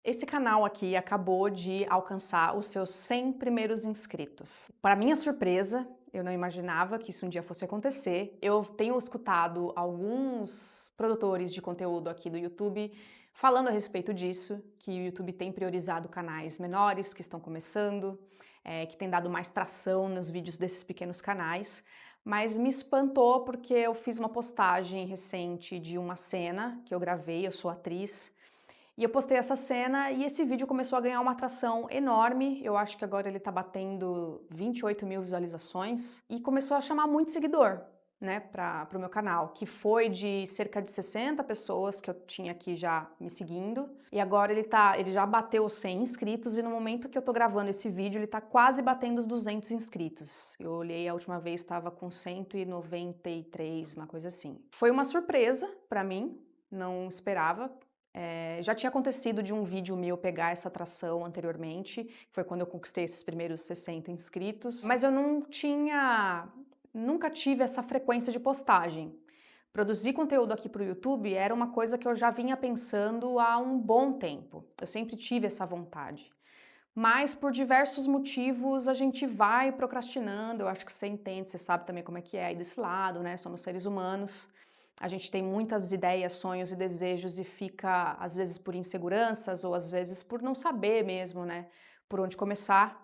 Esse canal aqui acabou de alcançar os seus 100 primeiros inscritos. Para minha surpresa, eu não imaginava que isso um dia fosse acontecer. Eu tenho escutado alguns produtores de conteúdo aqui do YouTube falando a respeito disso, que o YouTube tem priorizado canais menores que estão começando, que tem dado mais tração nos vídeos desses pequenos canais. Mas me espantou porque eu fiz uma postagem recente de uma cena que eu gravei, eu sou atriz, e eu postei essa cena e esse vídeo começou a ganhar uma atração enorme. Eu acho que agora ele tá batendo 28 mil visualizações e começou a chamar muito seguidor, né, pro meu canal, que foi de cerca de 60 pessoas que eu tinha aqui já me seguindo. E agora ele já bateu os 100 inscritos e no momento que eu tô gravando esse vídeo ele tá quase batendo os 200 inscritos. Eu olhei a última vez, estava com 193, uma coisa assim. Foi uma surpresa pra mim, não esperava. Já tinha acontecido de um vídeo meu pegar essa atração anteriormente, foi quando eu conquistei esses primeiros 60 inscritos, mas eu nunca tive essa frequência de postagem. Produzir conteúdo aqui para o YouTube era uma coisa que eu já vinha pensando há um bom tempo, eu sempre tive essa vontade. Mas por diversos motivos a gente vai procrastinando, eu acho que você entende, você sabe também como é que é aí desse lado, né? Somos seres humanos. A gente tem muitas ideias, sonhos e desejos e fica, às vezes, por inseguranças ou às vezes por não saber mesmo, né, por onde começar,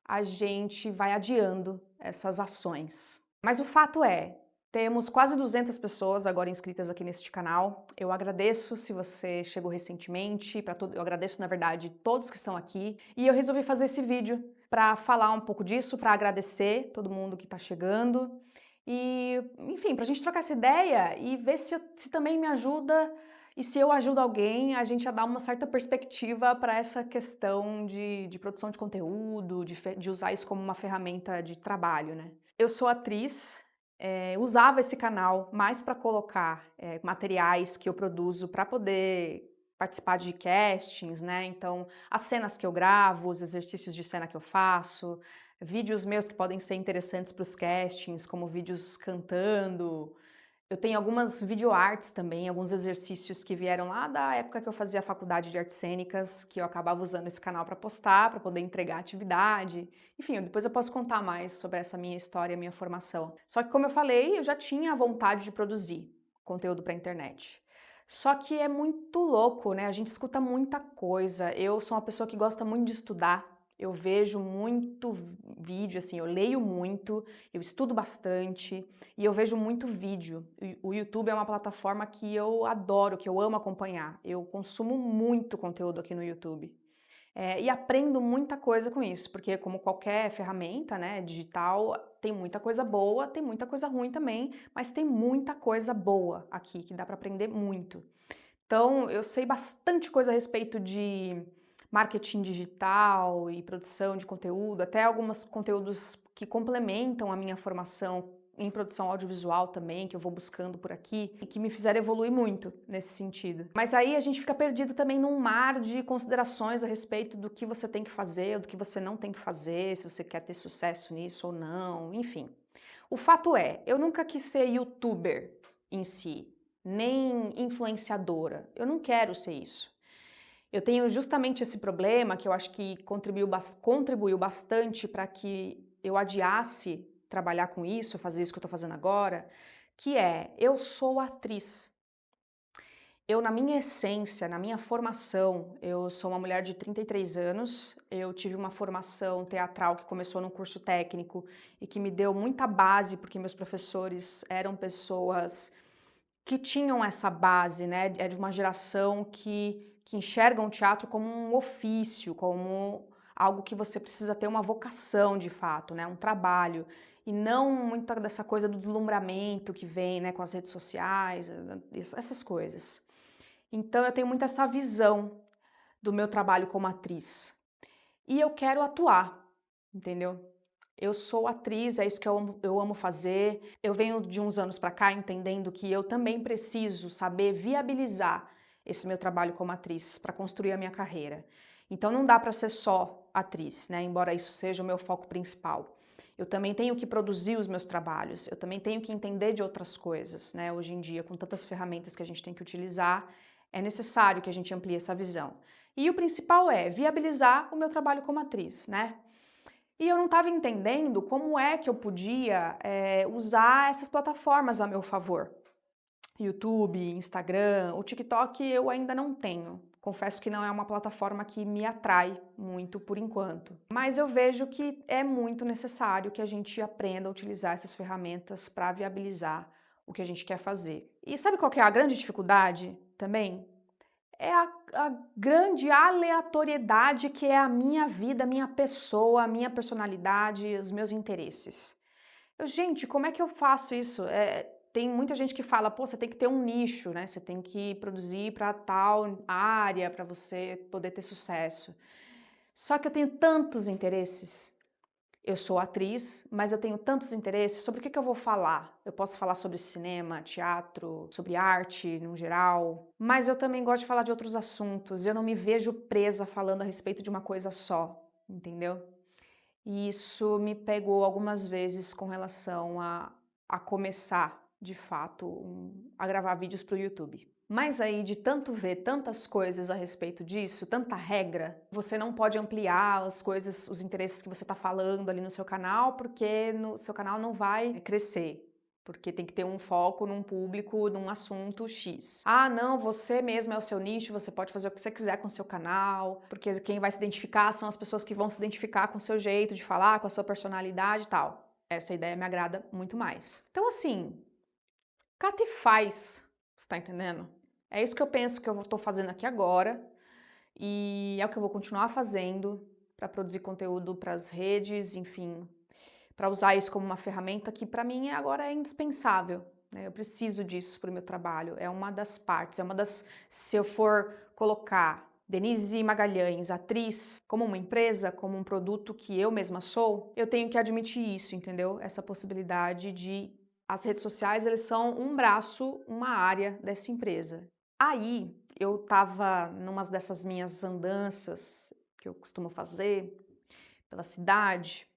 a gente vai adiando essas ações. Mas o fato é, temos quase 200 pessoas agora inscritas aqui neste canal. Eu agradeço se você chegou recentemente, eu agradeço, na verdade, todos que estão aqui. E eu resolvi fazer esse vídeo para falar um pouco disso, para agradecer todo mundo que está chegando. E, enfim, para a gente trocar essa ideia e ver se também me ajuda e se eu ajudo alguém, a gente a dar uma certa perspectiva para essa questão de produção de conteúdo, de usar isso como uma ferramenta de trabalho, né? Eu sou atriz, usava esse canal mais para colocar materiais que eu produzo para poder participar de castings, né? Então, as cenas que eu gravo, os exercícios de cena que eu faço, vídeos meus que podem ser interessantes para os castings, como vídeos cantando. Eu tenho algumas videoarts também, alguns exercícios que vieram lá da época que eu fazia a faculdade de artes cênicas, que eu acabava usando esse canal para postar, para poder entregar atividade. Enfim, depois eu posso contar mais sobre essa minha história, minha formação. Só que, como eu falei, eu já tinha vontade de produzir conteúdo para a internet. Só que é muito louco, né? A gente escuta muita coisa. Eu sou uma pessoa que gosta muito de estudar. Eu vejo muito vídeo, assim, eu leio muito, eu estudo bastante e eu vejo muito vídeo. O YouTube é uma plataforma que eu adoro, que eu amo acompanhar. Eu consumo muito conteúdo aqui no YouTube. E aprendo muita coisa com isso, porque como qualquer ferramenta, né, digital, tem muita coisa boa, tem muita coisa ruim também, mas tem muita coisa boa aqui, que dá para aprender muito. Então, eu sei bastante coisa a respeito de marketing digital e produção de conteúdo, até alguns conteúdos que complementam a minha formação em produção audiovisual também, que eu vou buscando por aqui e que me fizeram evoluir muito nesse sentido. Mas aí a gente fica perdido também num mar de considerações a respeito do que você tem que fazer, do que você não tem que fazer, se você quer ter sucesso nisso ou não, enfim. O fato é, eu nunca quis ser youtuber em si, nem influenciadora. Eu não quero ser isso. Eu tenho justamente esse problema que eu acho que contribuiu bastante para que eu adiasse trabalhar com isso, fazer isso que eu estou fazendo agora, que é, eu sou atriz. Eu, na minha essência, na minha formação, eu sou uma mulher de 33 anos, eu tive uma formação teatral que começou num curso técnico e que me deu muita base, porque meus professores eram pessoas que tinham essa base, né? É de uma geração que enxergam o teatro como um ofício, como algo que você precisa ter uma vocação de fato, né? Um trabalho. E não muita dessa coisa do deslumbramento que vem, né, com as redes sociais, essas coisas. Então eu tenho muito essa visão do meu trabalho como atriz. E eu quero atuar, entendeu? Eu sou atriz, é isso que eu amo fazer. Eu venho de uns anos para cá entendendo que eu também preciso saber viabilizar esse meu trabalho como atriz para construir a minha carreira. Então não dá para ser só atriz, né? Embora isso seja o meu foco principal. Eu também tenho que produzir os meus trabalhos, eu também tenho que entender de outras coisas, né? Hoje em dia, com tantas ferramentas que a gente tem que utilizar, é necessário que a gente amplie essa visão. E o principal é viabilizar o meu trabalho como atriz, né? E eu não estava entendendo como é que eu podia usar essas plataformas a meu favor. YouTube, Instagram, o TikTok eu ainda não tenho. Confesso que não é uma plataforma que me atrai muito por enquanto. Mas eu vejo que é muito necessário que a gente aprenda a utilizar essas ferramentas para viabilizar o que a gente quer fazer. E sabe qual que é a grande dificuldade também? É a grande aleatoriedade que é a minha vida, a minha pessoa, a minha personalidade, os meus interesses. Gente, como é que eu faço isso? Tem muita gente que fala, pô, você tem que ter um nicho, né? Você tem que produzir para tal área para você poder ter sucesso. Só que eu tenho tantos interesses. Eu sou atriz, mas eu tenho tantos interesses. Sobre o que eu vou falar? Eu posso falar sobre cinema, teatro, sobre arte no geral, mas eu também gosto de falar de outros assuntos. Eu não me vejo presa falando a respeito de uma coisa só, entendeu? E isso me pegou algumas vezes com relação a começar, de fato, a gravar vídeos para o YouTube. Mas aí, de tanto ver tantas coisas a respeito disso, tanta regra, você não pode ampliar as coisas, os interesses que você está falando ali no seu canal, porque no seu canal não vai crescer. Porque tem que ter um foco num público, num assunto X. Ah, não, você mesmo é o seu nicho, você pode fazer o que você quiser com o seu canal, porque quem vai se identificar são as pessoas que vão se identificar com o seu jeito de falar, com a sua personalidade e tal. Essa ideia me agrada muito mais. Então, assim, cata e faz, você tá entendendo? É isso que eu penso que eu tô fazendo aqui agora e é o que eu vou continuar fazendo para produzir conteúdo para as redes, enfim, para usar isso como uma ferramenta que para mim agora é indispensável, né? Eu preciso disso para o meu trabalho, é uma das partes, se eu for colocar Denise Magalhães, atriz, como uma empresa, como um produto que eu mesma sou, eu tenho que admitir isso, entendeu? Essa possibilidade de as redes sociais, eles são um braço, uma área dessa empresa. Aí, eu tava numa dessas minhas andanças que eu costumo fazer pela cidade,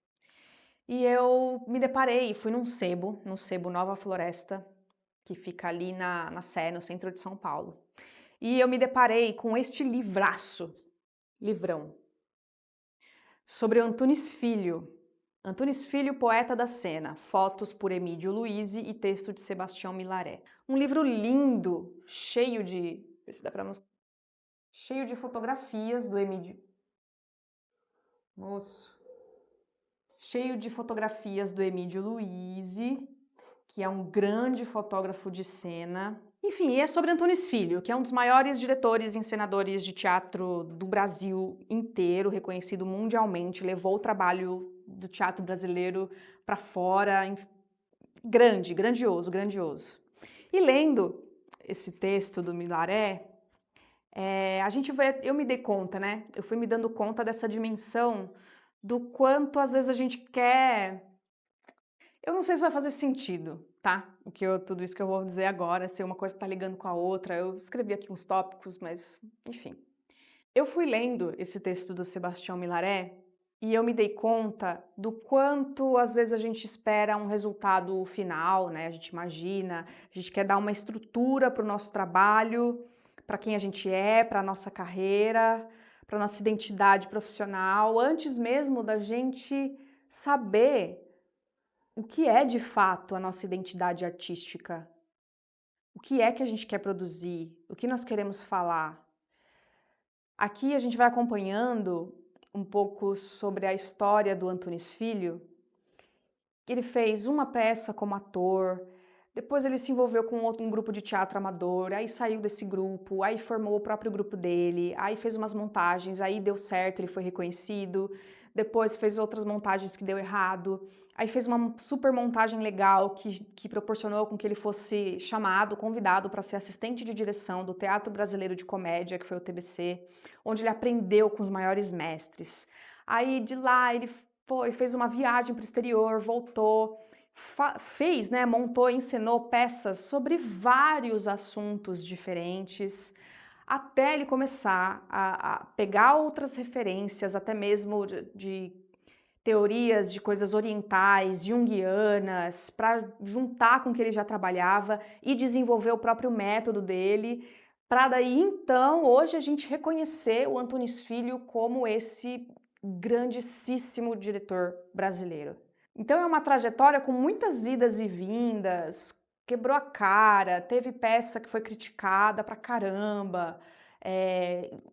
e eu me deparei, fui no Sebo Nova Floresta, que fica ali na Sé, no centro de São Paulo. E eu me deparei com este livrão, sobre Antunes Filho. Antunes Filho, poeta da cena, fotos por Emídio Luizi e texto de Sebastião Milaré. Um livro lindo, cheio de, ver se dá pra mostrar, cheio de fotografias do Emídio. Moço. Cheio de fotografias do Emídio Luizi, que é um grande fotógrafo de cena. Enfim, é sobre Antunes Filho, que é um dos maiores diretores e encenadores de teatro do Brasil inteiro, reconhecido mundialmente, levou o trabalho do teatro brasileiro para fora, grandioso, grandioso. E lendo esse texto do Milaré, eu me dei conta, né? Eu fui me dando conta dessa dimensão do quanto às vezes a gente quer. Eu não sei se vai fazer sentido, tá? Tudo isso que eu vou dizer agora, se uma coisa tá ligando com a outra. Eu escrevi aqui uns tópicos, mas enfim. Eu fui lendo esse texto do Sebastião Milaré e eu me dei conta do quanto às vezes a gente espera um resultado final, né? A gente imagina, a gente quer dar uma estrutura para o nosso trabalho, para quem a gente é, para a nossa carreira, para a nossa identidade profissional, antes mesmo da gente saber o que é de fato a nossa identidade artística, o que é que a gente quer produzir, o que nós queremos falar. Aqui a gente vai acompanhando um pouco sobre a história do Antunes Filho. Ele fez uma peça como ator, depois ele se envolveu com um grupo de teatro amador, aí saiu desse grupo, aí formou o próprio grupo dele, aí fez umas montagens, aí deu certo, ele foi reconhecido, depois fez outras montagens que deu errado, aí fez uma super montagem legal que proporcionou com que ele fosse chamado, convidado para ser assistente de direção do Teatro Brasileiro de Comédia, que foi o TBC, onde ele aprendeu com os maiores mestres. Aí de lá ele fez uma viagem para o exterior, voltou, fez, né, montou, encenou peças sobre vários assuntos diferentes, até ele começar a pegar outras referências, até mesmo de teorias de coisas orientais, junguianas, para juntar com o que ele já trabalhava e desenvolver o próprio método dele, Para daí então, hoje a gente reconhecer o Antunes Filho como esse grandíssimo diretor brasileiro. Então é uma trajetória com muitas idas e vindas, quebrou a cara, teve peça que foi criticada pra caramba,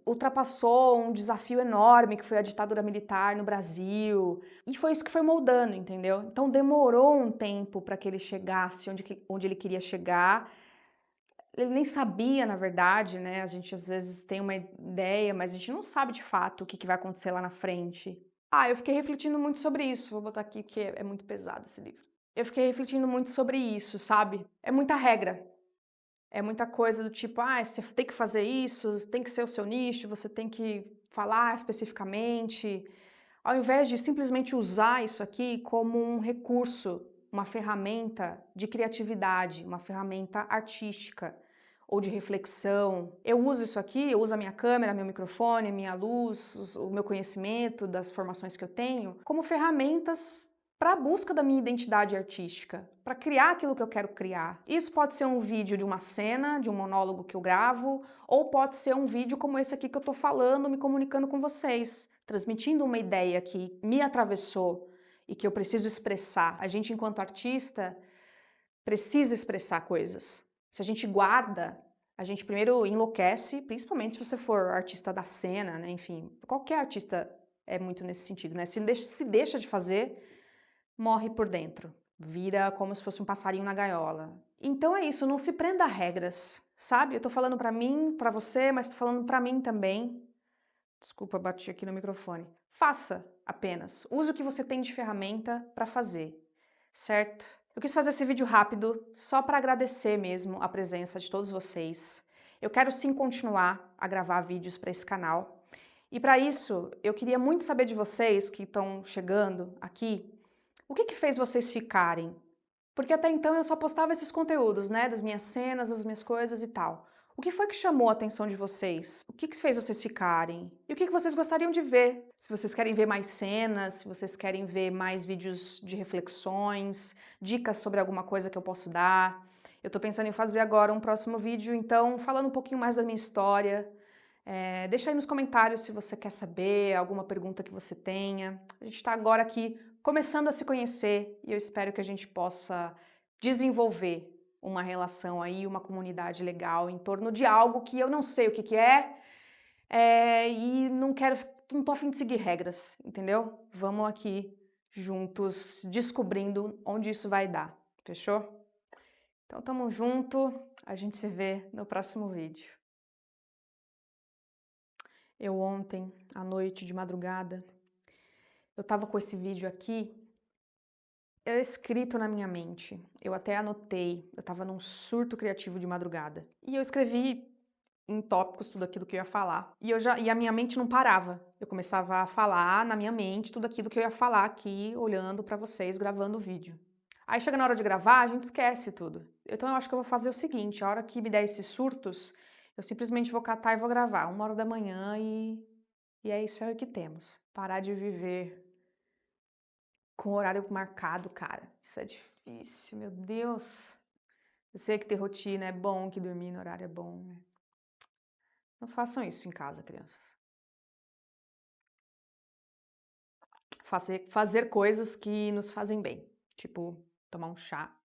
ultrapassou um desafio enorme que foi a ditadura militar no Brasil, e foi isso que foi moldando, entendeu? Então demorou um tempo para que ele chegasse onde ele queria chegar. Ele nem sabia, na verdade, né? A gente às vezes tem uma ideia, mas a gente não sabe de fato o que vai acontecer lá na frente. Ah, eu fiquei refletindo muito sobre isso. Vou botar aqui porque é muito pesado esse livro. Eu fiquei refletindo muito sobre isso, sabe? É muita regra. É muita coisa do tipo, ah, você tem que fazer isso, tem que ser o seu nicho, você tem que falar especificamente. Ao invés de simplesmente usar isso aqui como um recurso, uma ferramenta de criatividade, uma ferramenta artística ou de reflexão. Eu uso isso aqui, eu uso a minha câmera, meu microfone, minha luz, o meu conhecimento das formações que eu tenho, como ferramentas para a busca da minha identidade artística, para criar aquilo que eu quero criar. Isso pode ser um vídeo de uma cena, de um monólogo que eu gravo, ou pode ser um vídeo como esse aqui que eu estou falando, me comunicando com vocês, transmitindo uma ideia que me atravessou e que eu preciso expressar. A gente, enquanto artista, precisa expressar coisas. Se a gente guarda, a gente primeiro enlouquece, principalmente se você for artista da cena, né? Enfim, qualquer artista é muito nesse sentido, né? Se deixa de fazer, morre por dentro. Vira como se fosse um passarinho na gaiola. Então é isso, não se prenda a regras, sabe? Eu tô falando pra mim, pra você, mas tô falando pra mim também. Desculpa, bati aqui no microfone. Faça apenas. Use o que você tem de ferramenta pra fazer, certo? Eu quis fazer esse vídeo rápido só para agradecer mesmo a presença de todos vocês. Eu quero sim continuar a gravar vídeos para esse canal. E para isso, eu queria muito saber de vocês que estão chegando aqui, o que fez vocês ficarem? Porque até então eu só postava esses conteúdos, né, das minhas cenas, das minhas coisas e tal. O que foi que chamou a atenção de vocês? O que fez vocês ficarem? E o que vocês gostariam de ver? Se vocês querem ver mais cenas, se vocês querem ver mais vídeos de reflexões, dicas sobre alguma coisa que eu posso dar. Eu tô pensando em fazer agora um próximo vídeo, então, falando um pouquinho mais da minha história. Deixa aí nos comentários se você quer saber, alguma pergunta que você tenha. A gente tá agora aqui começando a se conhecer e eu espero que a gente possa desenvolver uma relação aí, uma comunidade legal em torno de algo que eu não sei o que é, e não tô a fim de seguir regras, entendeu? Vamos aqui juntos descobrindo onde isso vai dar, fechou? Então tamo junto, a gente se vê no próximo vídeo. Eu ontem, à noite, de madrugada, eu tava com esse vídeo aqui escrito na minha mente. Eu até anotei, eu tava num surto criativo de madrugada. E eu escrevi em tópicos tudo aquilo que eu ia falar. E a minha mente não parava. Eu começava a falar na minha mente tudo aquilo que eu ia falar aqui, olhando pra vocês, gravando o vídeo. Aí chega na hora de gravar, a gente esquece tudo. Então eu acho que eu vou fazer o seguinte, a hora que me der esses surtos, eu simplesmente vou catar e vou gravar, 1h da manhã e é isso aí que temos. Parar de viver com horário marcado, cara. Isso é difícil, meu Deus. Eu sei que ter rotina é bom, que dormir no horário é bom, né? Não façam isso em casa, crianças. Fazer coisas que nos fazem bem, tipo tomar um chá,